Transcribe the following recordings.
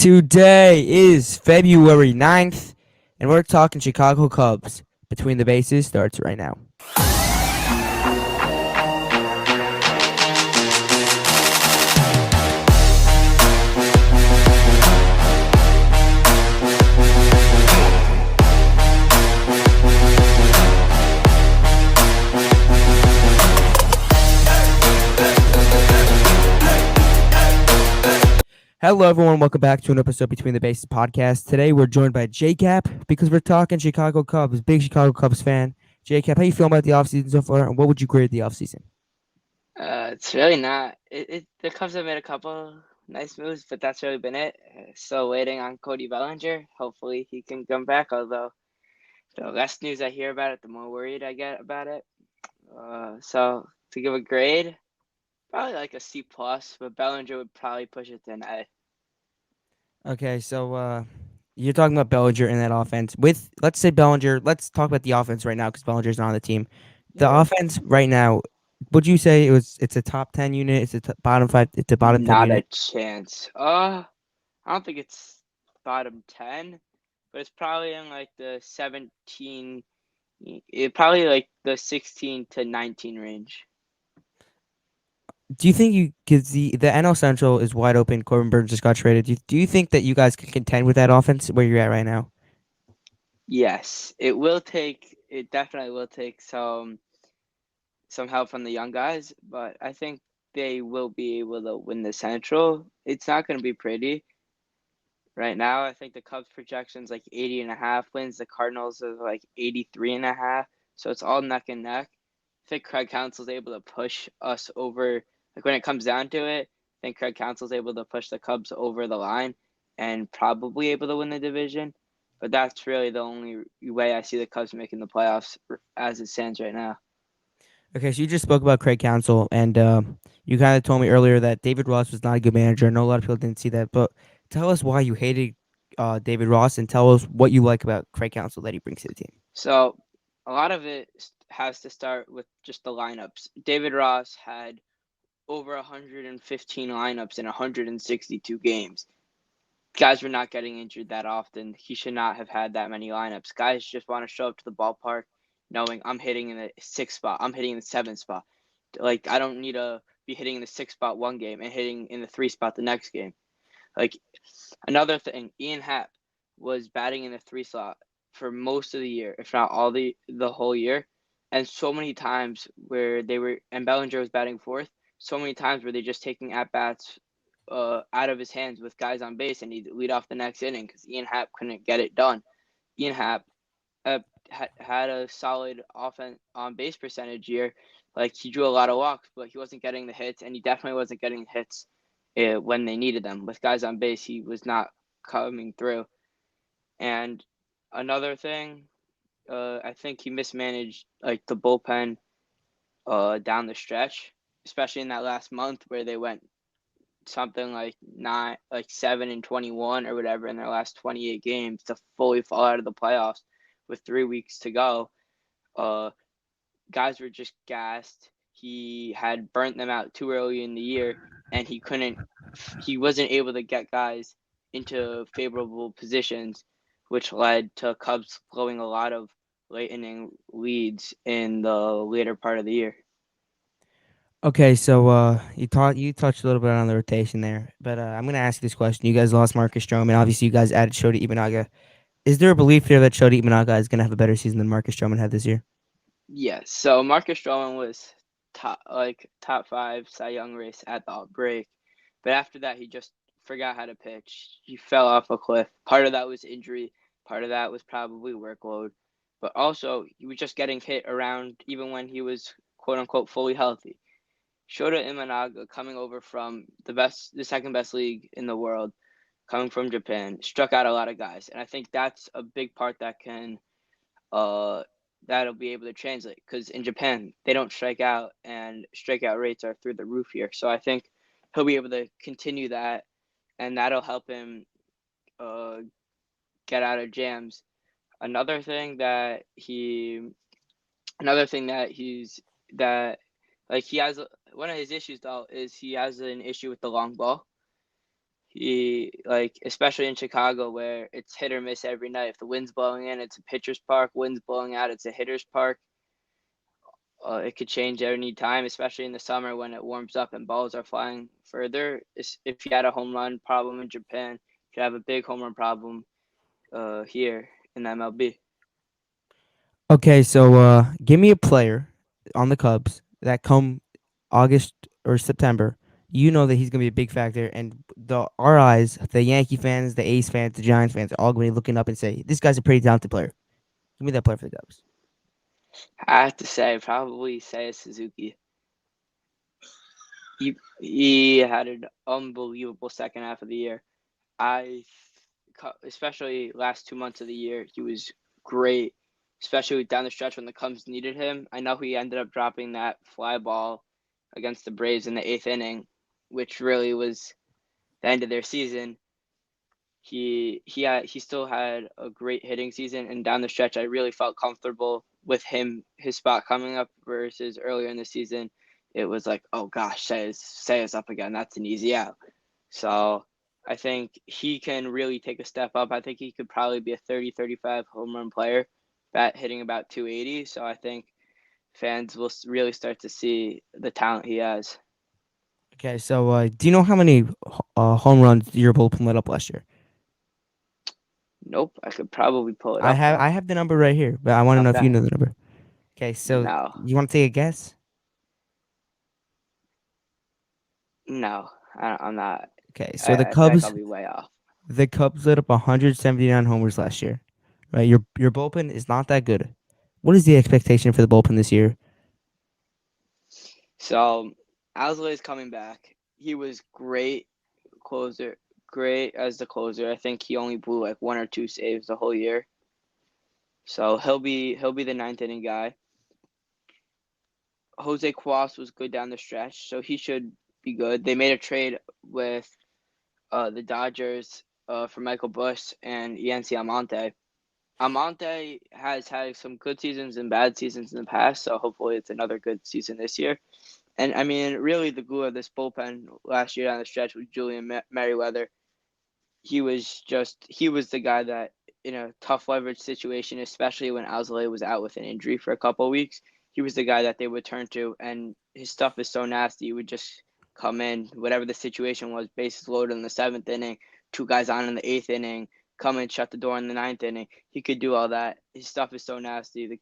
Today is February 9th, and we're talking Chicago Cubs. Between the Bases starts right now. Hello, everyone. Welcome back to an episode Between the Bases podcast. Today, we're joined by J-Cap because we're talking Chicago Cubs. Big Chicago Cubs fan. J-Cap, how you feeling about the offseason so far, and what would you grade the offseason? It's really not. The Cubs have made a couple nice moves, but that's really been it. Still waiting on Cody Bellinger. Hopefully he can come back. Although the less news I hear about it, the more worried I get about it. So to give a grade, probably like a C plus, but Bellinger would probably push it to an A. Okay, so you're talking about Bellinger in that offense. Let's say Bellinger, let's talk about the offense right now because Bellinger's not on the team. The Yeah. offense right now, would you say it's a top 10 unit? It's a bottom five. It's a bottom 10 Not a unit. chance. I don't think it's bottom 10, but it's probably in like the 17, probably like the 16 to 19 range. Do you think you because the NL Central is wide open? Corbin Burns just got traded. Do you think that you guys can contend with that offense where you're at right now? Yes, it will take. It definitely will take some help from the young guys, but I think they will be able to win the Central. It's not going to be pretty right now. I think the Cubs projections like 80.5 wins. The Cardinals are like 83.5. So it's all neck and neck. I think Craig Counsell's able to push us over. Like when it comes down to it, I think Craig Counsell's able to push the Cubs over the line and probably able to win the division. But that's really the only way I see the Cubs making the playoffs as it stands right now. Okay, so you just spoke about Craig Counsell, and you kind of told me earlier that David Ross was not a good manager. I know a lot of people didn't see that, but tell us why you hated David Ross, and tell us what you like about Craig Counsell that he brings to the team. So a lot of it has to start with just the lineups. David Ross had over 115 lineups in 162 games. Guys were not getting injured that often. He should not have had that many lineups. Guys just want to show up to the ballpark knowing I'm hitting in the sixth spot, I'm hitting in the seventh spot. Like I don't need to be hitting in the sixth spot one game and hitting in the three spot the next game. Like another thing, Ian Happ was batting in the three slot for most of the year, if not all the whole year. And so many times where they were, and Bellinger was batting fourth, so many times where they just taking at bats out of his hands with guys on base, and he'd lead off the next inning because Ian Happ couldn't get it done. Ian Happ had a solid offense on base percentage year. Like he drew a lot of walks, but he wasn't getting the hits, and he definitely wasn't getting hits when they needed them. With guys on base, he was not coming through. And another thing, I think he mismanaged like the bullpen down the stretch, especially in that last month where they went something like 7-21 or whatever in their last 28 games to fully fall out of the playoffs with 3 weeks to go. Uh, Guys were just gassed. He had burnt them out too early in the year, and he wasn't able to get guys into favorable positions, which led to Cubs blowing a lot of late inning leads in the later part of the year. Okay, so you touched a little bit on the rotation there, but I'm gonna ask you this question. You guys lost Marcus Stroman. Obviously, you guys added Shota Imanaga. Is there a belief here that Shota Imanaga is gonna have a better season than Marcus Stroman had this year? Yes, so Marcus Stroman was top five Cy Young race at the break, but after that he just forgot how to pitch. He fell off a cliff. Part of that was injury, part of that was probably workload, but also he was just getting hit around even when he was quote unquote fully healthy. Shota Imanaga coming over from the second best league in the world, coming from Japan, struck out a lot of guys, and I think that's a big part that can uh, that'll be able to translate because in Japan they don't strike out and strikeout rates are through the roof here. So I think he'll be able to continue that, and that'll help him uh, get out of jams. Another thing that he's that like he has one of his issues though is he has an issue with the long ball. Especially in Chicago where it's hit or miss every night. If the wind's blowing in, it's a pitcher's park. Wind's blowing out, it's a hitter's park. It could change any time, especially in the summer when it warms up and balls are flying further. If you had a home run problem in Japan, you could have a big home run problem here in the MLB. Okay, so give me a player on the Cubs that come August or September, you know that he's gonna be a big factor, and our eyes, the Yankee fans, the Ace fans, the Giants fans, are all gonna be looking up and say, "This guy's a pretty talented player." Give me that player for the Cubs. I have to say, probably Seiya Suzuki. He had an unbelievable second half of the year. I, especially last 2 months of the year, he was great, especially down the stretch when the Cubs needed him. I know he ended up dropping that fly ball against the Braves in the eighth inning, which really was the end of their season. He still had a great hitting season, and down the stretch, I really felt comfortable with his spot coming up versus earlier in the season. It was like, oh gosh, Seiya's up again. That's an easy out. So I think he can really take a step up. I think he could probably be a 30-35 home run player, hitting about 280. So I think fans will really start to see the talent he has. Okay, so do you know how many home runs your bullpen let up last year? Nope, I could probably pull it up I though. have the number right here, but I want to know if you Okay, know the number. Okay, so no, you want to take a guess? no, I'm not. Okay, so I feel like I'll be way off. The Cubs lit up 179 homers last year. Right, your bullpen is not that good. What is the expectation for the bullpen this year? So Alzolay is coming back. He was closer, great as the closer. I think he only blew like one or two saves the whole year. So he'll be the ninth inning guy. Jose Cuas was good down the stretch, so he should be good. They made a trade with the Dodgers for Michael Busch and Yancy Almonte. Almonte has had some good seasons and bad seasons in the past, so hopefully it's another good season this year. And I mean, really, the glue of this bullpen last year down the stretch was Julian Merriweather. He was the guy that in a tough leverage situation, especially when Alzolay was out with an injury for a couple of weeks, he was the guy that they would turn to, and his stuff is so nasty. He would just come in, whatever the situation was, bases loaded in the seventh inning, two guys on in the eighth inning, come in, shut the door in the ninth inning. He could do all that. His stuff is so nasty.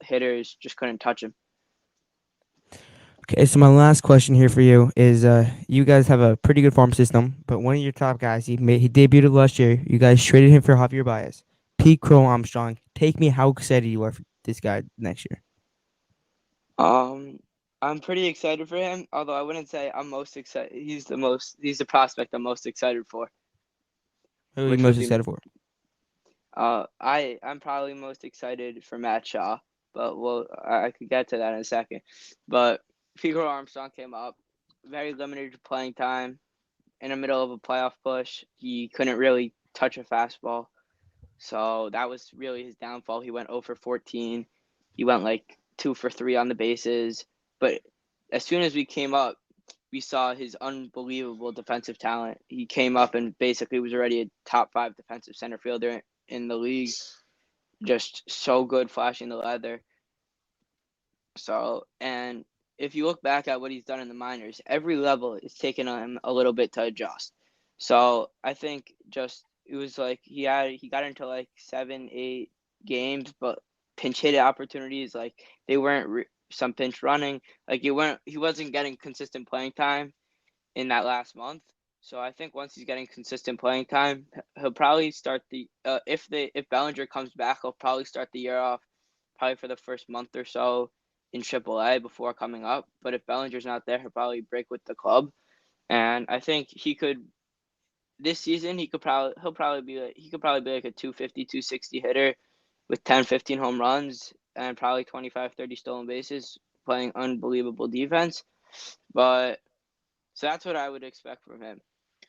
Hitters just couldn't touch him. Okay, so my last question here for you is: you guys have a pretty good farm system, but one of your top guys, he debuted last year. You guys traded him for Javier Baez, Pete Crow Armstrong. Take me how excited you are for this guy next year. Um, I'm pretty excited for him, although I wouldn't say I'm most excited. He's the prospect I'm most excited for, Who are you which most would be excited for? I'm probably most excited for Matt Shaw, but I could get to that in a second. But Figo Armstrong came up, very limited playing time in the middle of a playoff push. He couldn't really touch a fastball, so that was really his downfall. He went 0 for 14. He went like 2 for 3 on the bases, but as soon as we came up, we saw his unbelievable defensive talent. He came up and basically was already a top 5 defensive center fielder in the league. Just so good flashing the leather. So, and if you look back at what he's done in the minors, every level it's taken him a little bit to adjust. So I think just it was like he got into like 7, 8 games, but pinch hit opportunities like they weren't some pinch running like he wasn't getting consistent playing time in that last month. So I think once he's getting consistent playing time, he'll probably start the if Bellinger comes back, he'll probably start the year off probably for the first month or so in AAA before coming up. But if Bellinger's not there, he'll probably break with the club. And I think he could this season he could probably be like a 250, 260 hitter with 10, 15 home runs and probably 25, 30 stolen bases playing unbelievable defense. But so that's what I would expect from him.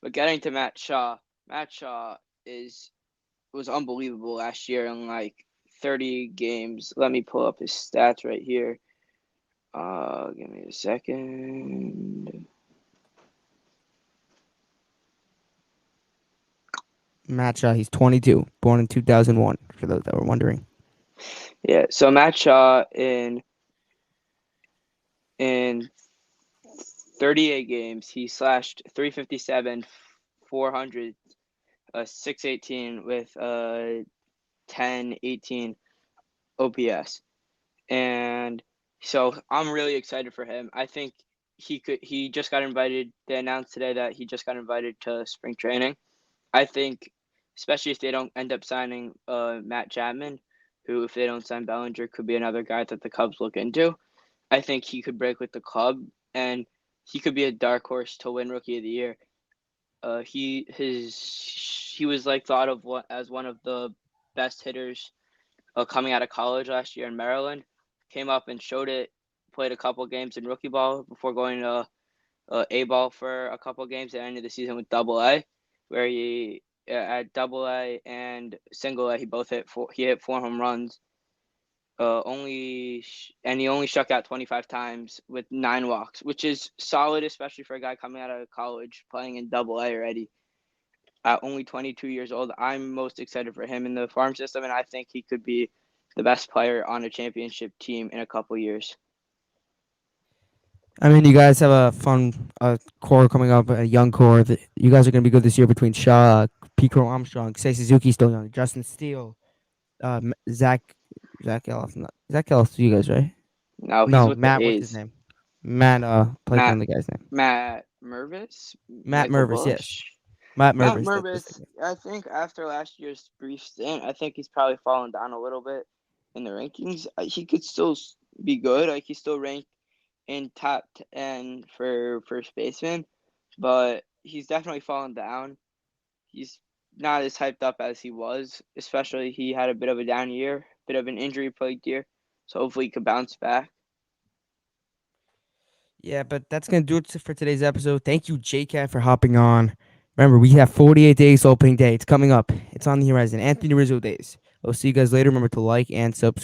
But getting to Matt Shaw is was unbelievable last year in like 30 games. Let me pull up his stats right here. Give me a second. Matt Shaw, he's 22, born in 2001. For those that were wondering. Yeah, so Matt Shaw in 38 games, he slashed 357, 400, 618 with 1018 OPS. And so I'm really excited for him. I think he just got invited. They announced today that he just got invited to spring training. I think, especially if they don't end up signing Matt Chapman, who, if they don't sign Bellinger, could be another guy that the Cubs look into. I think he could break with the club, and he could be a dark horse to win Rookie of the Year. He was like thought of as one of the best hitters coming out of college last year in Maryland. Came up and showed it. Played a couple games in rookie ball before going to A ball for a couple games at the end of the season with Double A, where he at Double A and Single A he hit 4 home runs. He only struck out 25 times with 9 walks, which is solid, especially for a guy coming out of college playing in Double A already. At only 22 years old, I'm most excited for him in the farm system, and I think he could be the best player on a championship team in a couple years. I mean, you guys have a fun core coming up, a young core. You guys are going to be good this year between Shaw, Pico Armstrong, Say Suzuki still young, Justin Steele, Zach Ellis. Zach Ellis, you guys, right? Now he's No, with the Matt. What's his A's. name? Matt. Blanking on Matt the guy's name. Matt Mervis, Matt Michael Mervis. Yes, Bush. Matt Matt Mervis. That's Mervis, I think after last year's brief stint, I think he's probably fallen down a little bit in the rankings. He could still be good. Like he's still ranked in top 10 for first baseman, but he's definitely fallen down. He's not as hyped up as he was, especially he had a bit of a down year, bit of an injury plagued year. So hopefully he could bounce back. Yeah, but that's gonna do it for today's episode. Thank you, JCat, for hopping on. Remember, we have 48 days to opening day. It's coming up. It's on the horizon. Anthony Rizzo days. We'll see you guys later. Remember to like and subscribe.